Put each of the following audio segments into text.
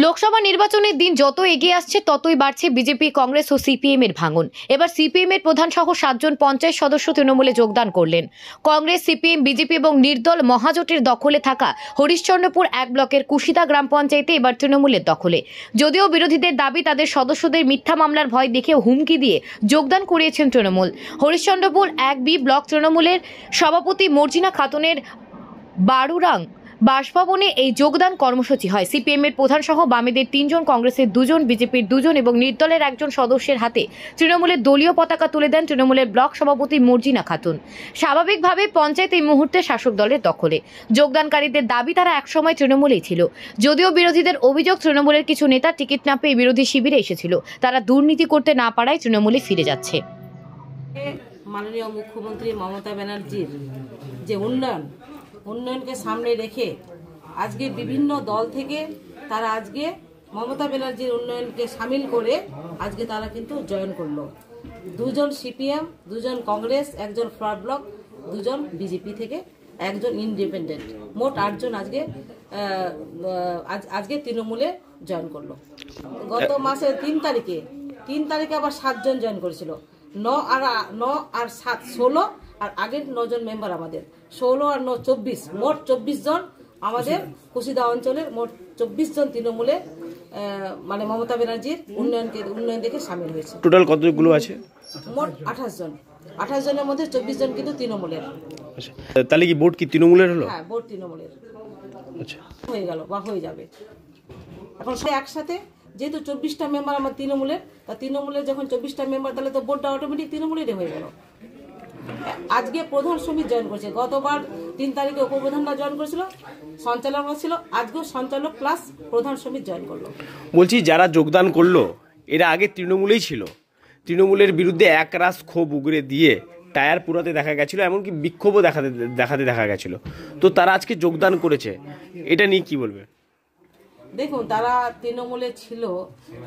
লোকসভা নির্বাচনের দিন যত এগিয়ে আসছে ততই বাড়ছে বিজেপি, কংগ্রেস ও সিপিএম এর ভাঙন। এবার সিপিএম এর প্রধান সহ 7 জন পঞ্চায়েত সদস্য তৃণমূলে যোগদান করলেন। কংগ্রেস, সিপিএম, বিজেপি এবং নির্দল মহাজোটের দখলে থাকা হরিশ্চন্দ্রপুর 1 ব্লকের কুশিদা গ্রাম পঞ্চায়েতে এবার তৃণমূলের দখলে। যদিও বিরোধীদের দাবি তাদের সদস্যদের মিথ্যা মামলার ভয় দেখে হুমকি দিয়ে যোগদান করিয়েছেন তৃণমূল। হরিশ্চন্দ্রপুর 1B ব্লক তৃণমূলের সভাপতি মর্জিনা খাতুনের বারুরাং বাসভবনে এই যোগদান কর্মসূচি হয়। সিপিএম এর প্রধান সহ বামেদের 3 জন, কংগ্রেসের 2 জন, বিজেপির 2 জন এবং নির্দলের 1 জন সদস্যের হাতে তৃণমূলের দলীয় পতাকা তুলে দেন তৃণমূলের ব্লক সভাপতি মর্জিনা খাতুন। স্বাভাবিকভাবে পঞ্চায়েত এই মুহূর্তে শাসক দলের দখলে। যোগদানকারীদের দাবি তারা একসময় তৃণমূলেই ছিল। যদিও বিরোধীদের অভিযোগ তৃণমূলের কিছু নেতা টিকিট না পেয়ে বিরোধী শিবিরে এসেছিল, তারা দুর্নীতি করতে না পারায় তৃণমূলে ফিরে যাচ্ছে। মাননীয় মুখ্যমন্ত্রী মমতা ব্যানার্জির যে উন্নয়নকে সামনে রেখে আজকে বিভিন্ন দল থেকে তারা আজকে মমতা ব্যানার্জির উন্নয়নকে সামিল করে আজকে তারা কিন্তু জয়েন করলো। 2 জন সিপিএম, 2 জন কংগ্রেস, 1 জন ফ্রড ব্লক, 2 জন বিজেপি থেকে, 1 জন ইন্ডিপেন্ডেন্ট, মোট 8 জন আজকে তৃণমূলে জয়েন করলো। গত মাসের 3 তারিখে আবার 7 জন জয়েন করেছিল। 9 আর 7 16 আর আগের 9 জন মেম্বার আমাদের 16 আর 9 24, মোট 24 জন আমাদের কুশিদা অঞ্চলের মোট 24 জন তৃণমূলে মানে মমতা ব্যানার্জির উন্নয়ন দেখে সামিল হয়েছে। টোটাল কতগুলো আছে? মোট 28 জন। 28 জনের মধ্যে 24 জন কিন্তু তৃণমূলের। আচ্ছা, তাহলে কি ভোট কি তৃণমূলের হলো? হ্যাঁ, ভোট তৃণমূলের আচ্ছা, হয়ে গেল বা হয়ে যাবে। এখন সে একসাথে যেহেতু 24টা মেম্বার আমার তৃণমূলের, তা তৃণমূলের যখন 24টা মেম্বার তাহলে তো ভোটটা অটোমেটিক তৃণমূলেরই হয়ে গেল। আজকে প্রধান সমিতি জয়েন করেছে। গতবার 3 তারিখে উপপ্রধানরা জয়েন করেছিল, সঞ্চালক ছিল, আজকেও সঞ্চালক প্লাস প্রধান সমিতি জয়েন করলো। বলছি যারা যোগদান করলো এরা আগে তৃণমূলেই ছিল, তৃণমূলের বিরুদ্ধে একরাশ ক্ষোভ উগরে দিয়ে টায়ার পুরাতে দেখা গেছিল, এমনকি বিক্ষোভও দেখাতে দেখা গেছিল, তো তারা আজকে যোগদান করেছে, এটা নিয়ে কি বলবে? দেখুন, তারা তৃণমূলে ছিল,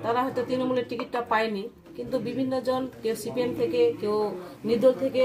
তারা হয়তো তৃণমূলের টিকিটটা পায়নি, কিন্তু বিভিন্ন জন, কেউ সিপিএম থেকে, কেউ নির্দল থেকে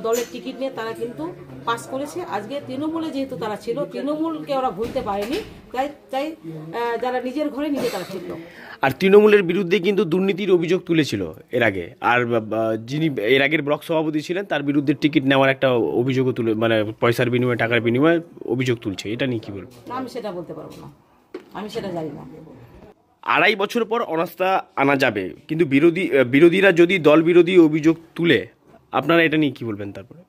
দলের টিকিট নিয়ে তারা কিন্তু পাস করেছে। আজকে তৃণমূলে যেহেতু তারা ছিল, তৃণমূলকে ওরা ভুলতে পারেনি, তাই যারা নিজের ঘরে নিজে তারা ছিল। আর তৃণমূলের বিরুদ্ধে কিন্তু দুর্নীতির অভিযোগ তুলেছিল এর আগে, আর যিনি এর আগের ব্লক সভাপতি ছিলেন তার বিরুদ্ধে টিকিট নেওয়ার একটা অভিযোগও তুলে, মানে পয়সার বিনিময়ে, টাকার বিনিময়ে অভিযোগ তুলছে, এটা নিয়ে কি বলবো? আমি সেটা বলতে পারবো না, আমি সেটা জানি না। 2.5 বছর পর অনাস্থা আনা যাবে, কিন্তু বিরোধীরা যদি দল বিরোধী অভিযোগ তুলে, আপনারা এটা নিয়ে কি বলবেন? তারপরে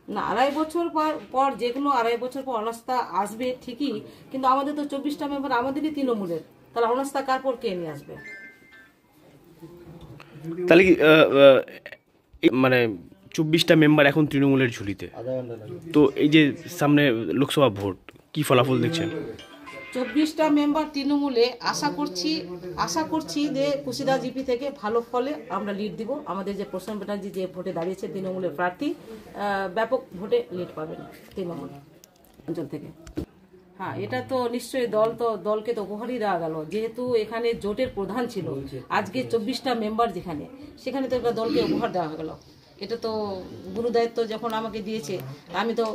না, 2.5 বছর পর যে কোনো 2.5 বছর পর অনাস্থা আসবে ঠিকই, কিন্তু আমাদের তো 24টা মেম্বার আমাদেরই তৃণমূলের, তাহলে অনাস্থা কার পর কে নিয়ে আসবে? তাহলে কি মানে 24টা মেম্বার এখন তৃণমূলের ঝুলিতে, তো এই যে সামনে লোকসভা ভোট, কি ফলাফল দেখছেন? 24টা মেম্বার তৃণমূলে, আশা করছি যে কুশিদা জিপি থেকে ভালো ফলে আমরা লিড দিব। আমাদের যে প্রসন্ন ব্যানার্জি যে ভোটে দাঁড়িয়েছে তৃণমূলের প্রার্থী, ব্যাপক ভোটে লিড পাবেন তৃণমূল অঞ্চল থেকে। হ্যাঁ, এটা তো নিশ্চয়ই দলকে তো উপহারই দেওয়া গেল, যেহেতু এখানে জোটের প্রধান ছিল, আজকে 24টা মেম্বার যেখানে, সেখানে তো একটা দলকে উপহার দেওয়া গেল। এটা তো গুরু দায়িত্ব যখন আমাকে দিয়েছে, আমি তো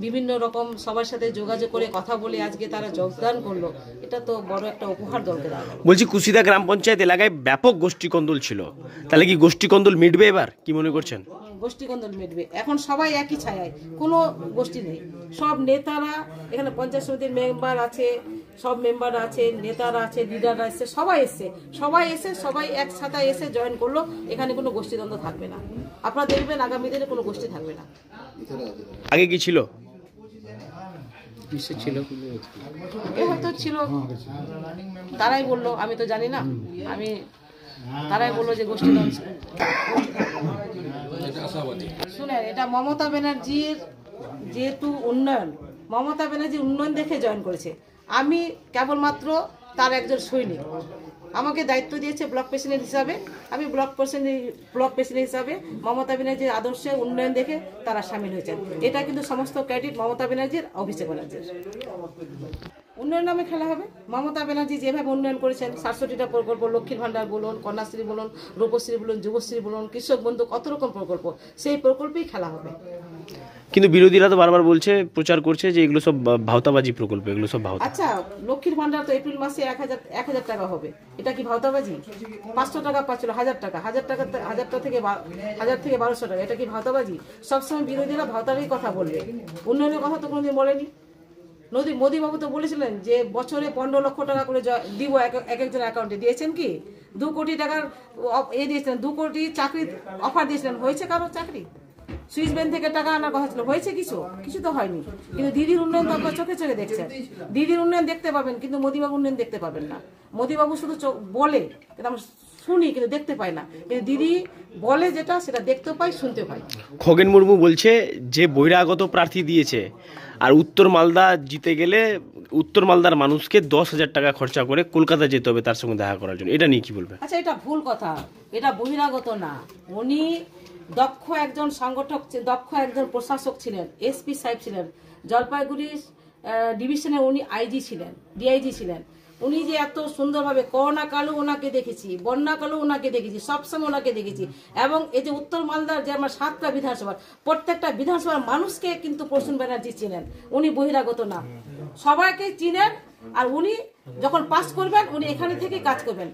বিভিন্ন রকম সবার সাথে যোগাযোগ করে কথা বলে আজকে তারা যোগদান করলো, এটা তো বড় একটা উপহার দলকে দেওয়া গেল। বলছি, কুশিদা গ্রাম পঞ্চায়েত এলাকায় ব্যাপক গোষ্ঠীকন্দল ছিল, তাহলে কি গোষ্ঠীকন্দল মিটবে এবার, কি মনে করছেন? গোষ্ঠীকন্দল মিটবে। এখন সবাই একই ছায়ায়, কোনো গোষ্ঠী নেই, সব নেতারা এখানে পঞ্চায়েত সমিতির মেম্বার আছে, সব মেম্বার আছে, নেতারা আছে, লিডাররা এসছে, সবাই এসে সবাই একসাথে এসে জয়েন করলো। এখানে কোনো গোষ্ঠীদ্বন্দ্ব থাকবে না, আপনারা দেখবেন আগামী দিনে কোনো গোষ্ঠী থাকবে না। আগে কি ছিল? হয়তো ছিল, তারাই বললো, আমি তো জানি না, তারাই বললো যে গোষ্ঠীদ্বন্দ্ব। শুনেন, এটা মমতা ব্যানার্জির যেহেতু মমতা ব্যানার্জির উন্নয়ন দেখে জয়েন করেছে। আমি কেবলমাত্র তার একজন সৈনিক, আমাকে দায়িত্ব দিয়েছে ব্লক প্রেসিডেন্ট হিসাবে, আমি ব্লক প্রেসিডেন্ট হিসাবে মমতা ব্যানার্জির আদর্শে উন্নয়ন দেখে তারা সামিল হয়েছেন। এটা কিন্তু সমস্ত ক্রেডিট মমতা ব্যানার্জির, অভিষেক ব্যানার্জির। উন্নয়ন নামে খেলা হবে। মমতা ব্যানার্জি যেভাবে উন্নয়ন করেছেন, 67টা প্রকল্প, লক্ষ্মীর ভান্ডার বলুন, কন্যাশ্রী বলুন, রূপশ্রী বলুন, যুবশ্রী বলুন, কৃষক বন্ধু, কত রকম প্রকল্প, সেই প্রকল্পেই খেলা হবে। কিন্তু বিরোধীরা তো বারবার বলছে, প্রচার করছে যে এগুলো সব ভাওতাবাজি প্রকল্প, এগুলো সব ভাওতা। আচ্ছা, লক্ষ্মীর ভান্ডার তো এপ্রিল মাসে 1,000 টাকা হবে, এটা কি ভাওতাবাজি? 500 টাকা পাচ্ছিল, 1000 টাকা, 1000 থেকে 1200 টাকা, এটা কি ভাওতাবাজি? সবসময় বিরোধীরা ভাওতারই কথা বলবে, উন্নয়নের কথা তো কোনোদিন বলেনি। মোদীবাবু তো বলেছিলেন যে বছরে 15 লক্ষ টাকা করে দিব এক একজন অ্যাকাউন্টে, দিয়েছেন কি? 2 কোটি টাকার দিয়েছিলেন, 2 কোটি চাকরির অফার দিয়েছিলেন, হয়েছে কারো চাকরি? সুইস ব্যাংক থেকে টাকা আনার কথা ছিল, হয়েছে কিছু তো হয়নি। কিন্তু দিদির উন্নয়ন তো আপনার চোখে চোখে দেখছেন, দিদির উন্নয়ন দেখতে পাবেন, কিন্তু মোদীবাবু উন্নয়ন দেখতে পাবেন না। মোদীবাবু শুধু বলে, কিন্তু আমরা শুনি কিন্তু দেখতে পাই না। কিন্তু দিদি বলে যেটা, সেটা দেখতে পাই, শুনতে পাই। খগেন মুর্মু বলছে যে বহিরাগত প্রার্থী দিয়েছে, আর উত্তর মালদা জিতে গেলে উত্তর মালদার মানুষকে 10,000 টাকা খরচা করে কলকাতা যেতে হবে তার সঙ্গে দেখা করার জন্য। এটা নিয়ে কি বলবে? আচ্ছা, এটা ভুল কথা, এটা বহিরাগত না। উনি দক্ষ একজন সংগঠক, দক্ষ একজন প্রশাসক ছিলেন, এসপি সাহেব ছিলেন, জলপাইগুড়ি ডিভিশনে উনি আইজি ছিলেন, ডিআইজি ছিলেন। উনি যে এত সুন্দরভাবে, করোনা কালেও ওনাকে দেখেছি, বন্যা কালেও ওনাকে দেখেছি, সবসময় ওনাকে দেখেছি। এবং এই যে উত্তর মালদার যে আমার 7টা বিধানসভা, প্রত্যেকটা বিধানসভার মানুষকে কিন্তু প্রসূন ব্যানার্জি চিনেন, উনি বহিরাগত না, সবাইকে চিনেন। আর উনি যখন পাস করবেন, উনি এখানে থেকে কাজ করবেন,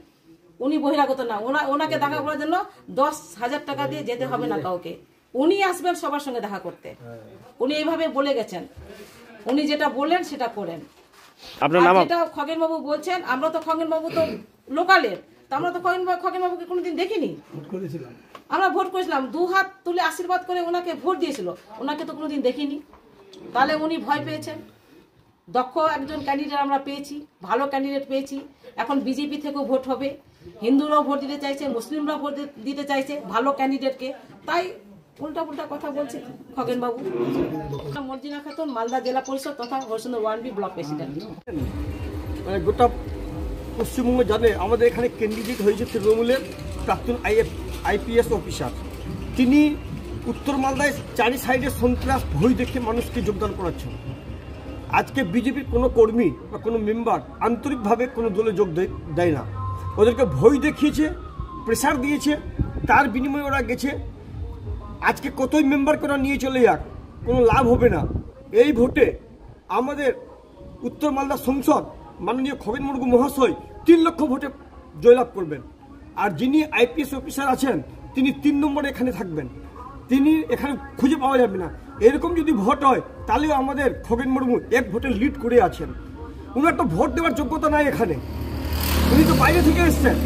উনি বহিরাগত না। ওনাকে দেখা করার জন্য 10,000 টাকা দিয়ে যেতে হবে না কাউকে, উনি আসবেন সবার সঙ্গে দেখা করতে। উনি এইভাবে বলে গেছেন, উনি যেটা বললেন সেটা করেন। আপনার নাম? যেটা খগেন বাবু বলছেন, আমরা তো খগেন বাবু তো লোকালের, তো আমরা তো খগেন বাবুকে কোনোদিন দেখিনি। আমরা ভোট করেছিলাম, 2 হাত তুলে আশীর্বাদ করে ওনাকে ভোট দিয়েছিল, ওনাকে তো কোনোদিন দেখিনি। তাহলে উনি ভয় পেয়েছেন। দক্ষ একজন ক্যান্ডিডেট আমরা পেয়েছি, ভালো ক্যান্ডিডেট পেয়েছি। এখন বিজেপি থেকেও ভোট হবে, হিন্দুরাও ভোট দিতে চাইছে, মুসলিমরাও ভোট দিতে চাইছে ভালো ক্যান্ডিডেটকে। তাই উল্টা কথা বলছে খগেন বাবু। মর্জিনা খাতুন, মালদা জেলা পরিষদ তথা হরিশ্চন্দ্র 1B ব্লক প্রেসিডেন্ট। মানে গোটা পশ্চিমবঙ্গ জানে আমাদের এখানে ক্যান্ডিডেট হয়েছে তৃণমূলের প্রাক্তন IPS অফিসার। তিনি উত্তর মালদায় চারি সাইডে সন্ত্রাস ভয় দেখে মানুষকে যোগদান করাচ্ছেন। আজকে বিজেপির কোনো কর্মী বা কোনো মেম্বার আন্তরিকভাবে কোনো দলে যোগ দেয় না, ওদেরকে ভয় দেখিয়েছে, প্রেশার দিয়েছে, তার বিনিময়ে ওরা গেছে। আজকে কতই মেম্বারকে ওরা নিয়ে চলে যাক, কোনো লাভ হবে না। এই ভোটে আমাদের উত্তর মালদা সংসদ মাননীয় খগেন মুর্মু মহাশয় 3 লক্ষ ভোটে জয়লাভ করবেন। আর যিনি IPS অফিসার আছেন তিনি 3 নম্বরে এখানে থাকবেন, তিনি এখানে খুঁজে পাওয়া যাবে না। এরকম যদি ভোট হয় তাহলেও আমাদের খগেন মুর্মু 1 ভোটে লিড করে আছেন। উনার তো ভোট দেওয়ার যোগ্যতা নাই এখানে, উনি তো বাইরে থেকে এসছেন।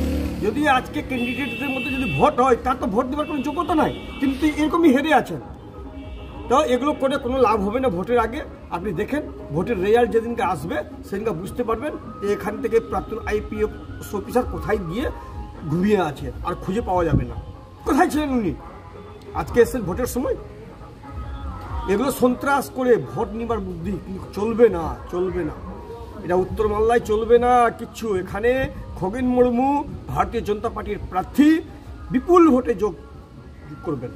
যদি আজকে ক্যান্ডিডেটদের মধ্যে যদি ভোট হয়, তার তো ভোট দেওয়ার কোনো যোগ্যতা নাই, কিন্তু এরকমই হেরে আছেন। তো এগুলো করে কোনো লাভ হবে না। ভোটের আগে আপনি দেখেন, ভোটের রেজাল্ট যেদিনকে আসবে সেদিনকে বুঝতে পারবেন যে এখান থেকে প্রাক্তন IPS অফিসার কোথায় গিয়ে ঘুমিয়ে আছে, আর খুঁজে পাওয়া যাবে না। কোথায় ছিলেন উনি? আজকে এসেছেন ভোটের সময়। এগুলো সন্ত্রাস করে ভোট নিবার বুদ্ধি কিন্তু চলবে না। এটা উত্তর মালদায় চলবে না কিচ্ছু। এখানে খগেন মুর্মু ভারতীয় জনতা পার্টির প্রার্থী, বিপুল ভোটে যোগ করবেন।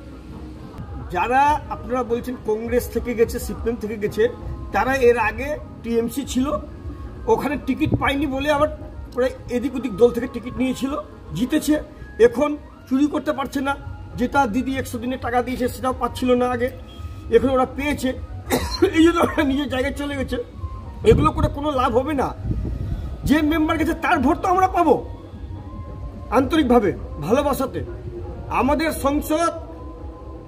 যারা আপনারা বলছেন কংগ্রেস থেকে গেছে, CPM থেকে গেছে, তারা এর আগে TMC ছিল, ওখানে টিকিট পায়নি বলে আবার প্রায় এদিক ওদিক দল থেকে টিকিট নিয়েছিল, জিতেছে। এখন চুরি করতে পারছে না, যেটা দিদি 100 দিনে টাকা দিয়েছে সেটাও পাচ্ছিল না আগে, এখন ওরা পেয়েছে, এই জন্য ওরা নিজের জায়গায় চলে গেছে। এগুলো করে কোনো লাভ হবে না। যে মেম্বার গেছে তার ভোট তো আমরা পাবো আন্তরিকভাবে, ভালোবাসাতে। আমাদের সংসদ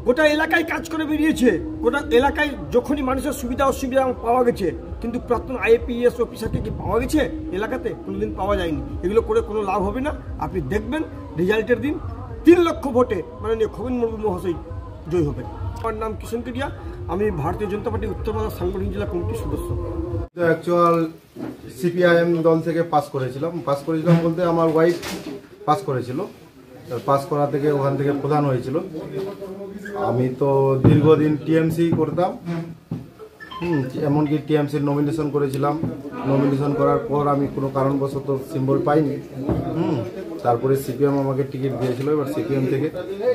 গোটা এলাকায় কাজ করে বেরিয়েছে, গোটা এলাকায় যখনই মানুষের সুবিধা অসুবিধা পাওয়া গেছে, কিন্তু প্রাক্তন IPS অফিসারকে কি পাওয়া গেছে এলাকাতে? কোনোদিন পাওয়া যায়নি। এগুলো করে কোনো লাভ হবে না। আপনি দেখবেন রেজাল্টের দিন 3 লক্ষ ভোটে মাননীয় খগেন মুর্মু মহাশয় জয় হবেন। আমার নাম কিষণ কেডিয়া, আমি ভারতীয় জনতা পার্টি উত্তর মালদা সাংগঠনিক জেলা কমিটির সদস্য। অ্যাকচুয়াল CPIM দল থেকে পাস করেছিলাম বলতে আমার ওয়াইফ পাস করেছিল, পাস করা থেকে ওখান থেকে প্রধান হয়েছিল। আমি তো দীর্ঘদিন TMC করতাম, এমনকি TMCর নমিনেশন করেছিলাম। নমিনেশন করার পর আমি কোনো কারণবশত সিম্বল পাইনি, তারপরে CPM আমাকে টিকিট দিয়েছিল। এবার CPM থেকে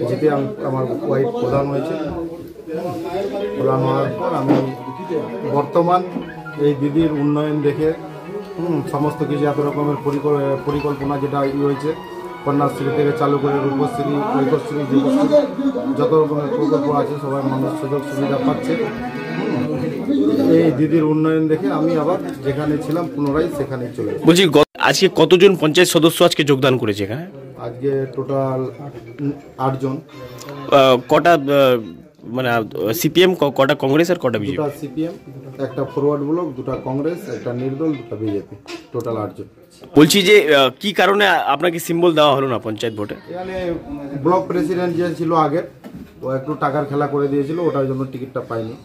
জিতে আমার ওয়াইফ প্রধান হয়েছে। প্রধান হওয়ার পর আমি বর্তমান এই দিদির উন্নয়ন দেখে সমস্ত কিছু এত রকমের পরিকল্পনা যেটা হয়েছে কন্যাশ্রী থেকে চালু করে রূপশ্রী, ঐক্যশ্রী, যুবশ্রী, যত রকমের প্রকল্প আছে সবাই মানুষ সুযোগ সুবিধা পাচ্ছে। এই দিদির উন্নয়ন দেখে আমি আবার যেখানে ছিলাম পুনরায় সেখানেই চলে এসেছি। বলছি আজকে কতজন পঞ্চায়েত সদস্য আজকে যোগদান করেছে এখানে? আজকে টোটাল 8 জন। কটা মানে সিপিএম, কটা কংগ্রেস আর কটা বিজেপি? 2টা সিপিএম, একটা ফরওয়ার্ড ব্লক, 2টা কংগ্রেস, একটা নির্দল, 2টা বিজেপি, টোটাল 8 জন। বলছি যে কি কারণে আপনাকে সিম্বল দেওয়া হলো না পঞ্চায়েত ভোটে? এখানে ব্লক প্রেসিডেন্ট যে ছিল আগের, ও একটু টাকার খেলা করে দিয়েছিল, ওটার জন্য টিকিটটা পাইনি।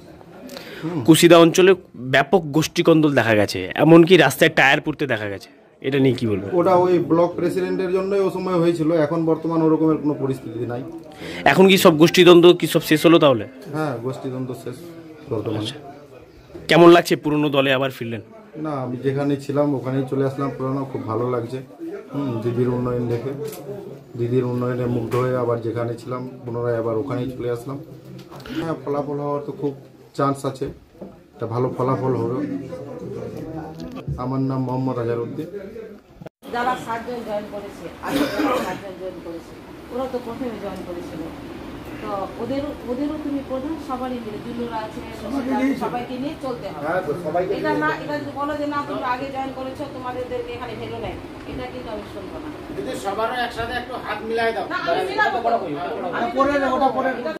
কুশিদা অঞ্চলে ব্যাপক গোষ্ঠীকন্দল দেখা গেছে, এমনকি রাস্তায় টায়ার পুড়তে দেখা গেছে, এটা নিয়ে কি বলবো? ওটা ওই ব্লক প্রেসিডেন্টের জন্যই ও সময় হয়েছিল, এখন বর্তমান ওরকমের কোনো পরিস্থিতি নাই। এখন কি সব গোষ্ঠীদ্বন্দ্ব কি সব শেষ হলো তাহলে? হ্যাঁ, গোষ্ঠীদ্বন্দ্ব শেষ বর্তমানে। কেমন লাগছে পুরনো দলে আবার ফিরলেন? না, আমি যেখানে ছিলাম ওখানেই চলে আসলাম পুরানো, খুব ভালো লাগছে। দিদির উন্নয়ন দেখে, দিদির উন্নয়নে মুগ্ধ হয়ে আবার যেখানে ছিলাম পুনরায় আবার ওখানেই চলে আসলাম। হ্যাঁ, ফলাফল হওয়ার তো খুব চান্স আছে, একটা ভালো ফলাফল হবে। আমার নাম মোহাম্মদ আজহারউদ্দিন। যারা 7 জন জয়েন করেছে, আগে যারা 7 জন জয়েন করেছে, ওরা তো প্রথমে জয়েন করেছিল, তো ওদেরও তুমি প্রধান, সবারই মিলে দুলুরা আছে, সবাইকে নিয়ে চলতে হবে। এটা না, এটা যদি বলো যে না তুমি আগে জয়েন করেছো তোমাদেরকে এখানে ভেলো নেই, এটা কিন্তু আমি শুনবো না। সবারও একসাথে একটু হাত মিলাই দাও। না, আমি মিলাবো।